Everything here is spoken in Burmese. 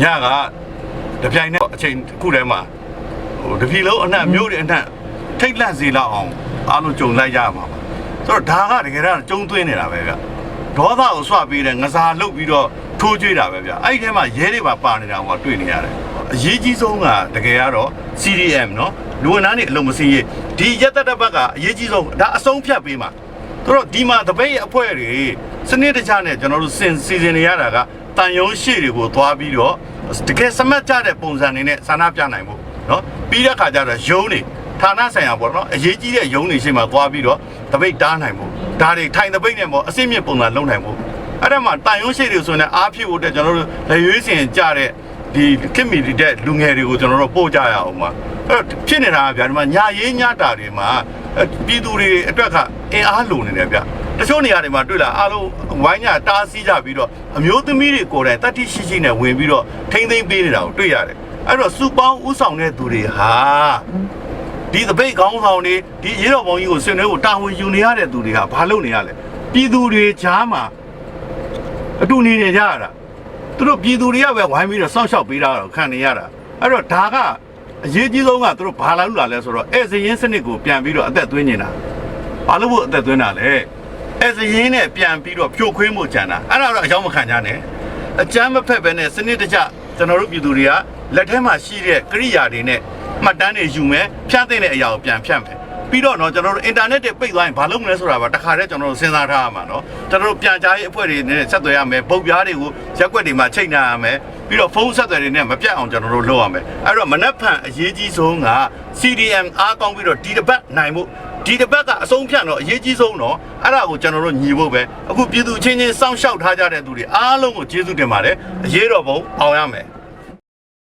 nhà cái này trên khu đấy mà vì lâu anh em nhớ đi anh em thích là gì là ông anh chồng lại ra mà rồi đa cái cái đó trông tuyên này là vậy đó là xóa bị này ngay sau lúc bị đó thu chơi là vậy ai thế mà dễ đi bà này là họ tuyên này đấy dễ chỉ xong à cái đó CDM nó luôn anh ấy làm một gì đi nhất là bác à dễ chỉ xong đã xong phép bị mà rồi đi mà tập ấy phải đi sinh nhật cha này cho nó season này là cái tan yếu sĩ của toa bị đó cái sắm cha để bông ra này sản phẩm cha này mu nó bị ra cả ra dấu này thà na sản phẩm nó dễ chỉ để dấu này xem mà toa bị đó tập ấy đa này mu đa thì thay tập ấy này mu xem như bông ra lâu này mu ở đây mà tan yếu sĩ thì số này áp dụng để cho nó lấy yếu sinh cha để thì cái mình thì để lung hề thì cho nó bổ cha à mà phía này là cái mà nhà yên nhà ta thì mà ví dụ thì cái cái alo này vậyแต่ช่วงนี้อะไรมาด้วยล่ะอาลูวายเนี่ยตาซีจပြီးတော့အမျိုးသမီးတွေကိုယ်တိုင်တတိရှိရှိနဲ့ဝင်ပြီးတော့ထိမ့်သိမ့်ပေးနေတာကိုတွေ့ရတယ်အဲ့တော့စူပေါင်းဥဆောင်တဲ့သူတွေဟာဒီတပိတ်ခေါင်းဆောင်တွေဒီရေတော်ဘုံကြီးကိုဆွေးနွေးဖို့တာဝန်ယူနေရတဲ့သူတွေဟာဘာလုပ်နေရလဲပြည်သူတွေကြားမှာအတူနေနေကြရတာသူတို့ပြည်သူတွေကပဲဝိုင်းပြီးတော့စောင့်ရှောက်ပေးတာတော့ခံနေရတာအဲ့တော့ဒါကအရေးကြီးဆုံးကသူတို့ဘာလာလို့လာလဲဆိုတော့ဧည့်စရင်စနစ်ကိုပြန်ပြီးတော့အသက်သွင်းနေတာဘာလို့ဖို့အသက်သွင်းတာလဲအဲ့စရင်နဲ့ပြန်ပြီးတော့ဖြိုခွင်းမှုကြံတာအဲ့ဒါတော့အကြောင်းမခံကြနဲ့အကြမ်းမဖက်ပဲနဲ့စနစ်တကျကျွန်တော်တို့ပြည်သူတွေကလက်ထဲမှာရှိတဲ့ကိရိယာတွေနဲ့မှတ်တမ်းတွေယူမယ်ဖြန့်သိတဲ့အရာကိုပြန်ဖြန့်မယ်ပြီးတော့ကျွန်တော်တို့အင်တာနက်တွေပိတ်သွားရင်ဘာလုပ်မလဲဆိုတာပါတခါတည်းကျွန်တော်တို့စဉ်းစားထားရမှာနော်ကျွန်တော်တို့ပြန်ကြားရေးအဖွဲ့တွေနဲ့ဆက်သွယ်ရမယ်ပုတ်ပြားတွေကိုရက်ွက်တွေမှာချိန်နာရမယ်ပြီးတော့ဖုန်းဆက်သွယ်တွေနဲ့မပြတ်အောင်ကျွန်တော်တို့လုပ်ရမယ်အဲ့တော့မနှက်ဖန်အရေးကြီးဆုံးက CDM အားကောင်းပြီးတော့ဒီတစ်ပတ်နိုင်မှုဒီတစ်ပတ်ကအဆုံးဖြတ်တော့အရေးကြီးဆုံးတော့အဲ့ဒါကိုကျွန်တော်တို့ညီဖို့ပဲအခုပြည်သူချင်းချင်းစောင့်ရှောက်ထားကြတဲ့သူတွေအားလုံးကိုကျေးဇူးတင်ပါတယ်အရေးတော်ပုံအောင်ရမယ်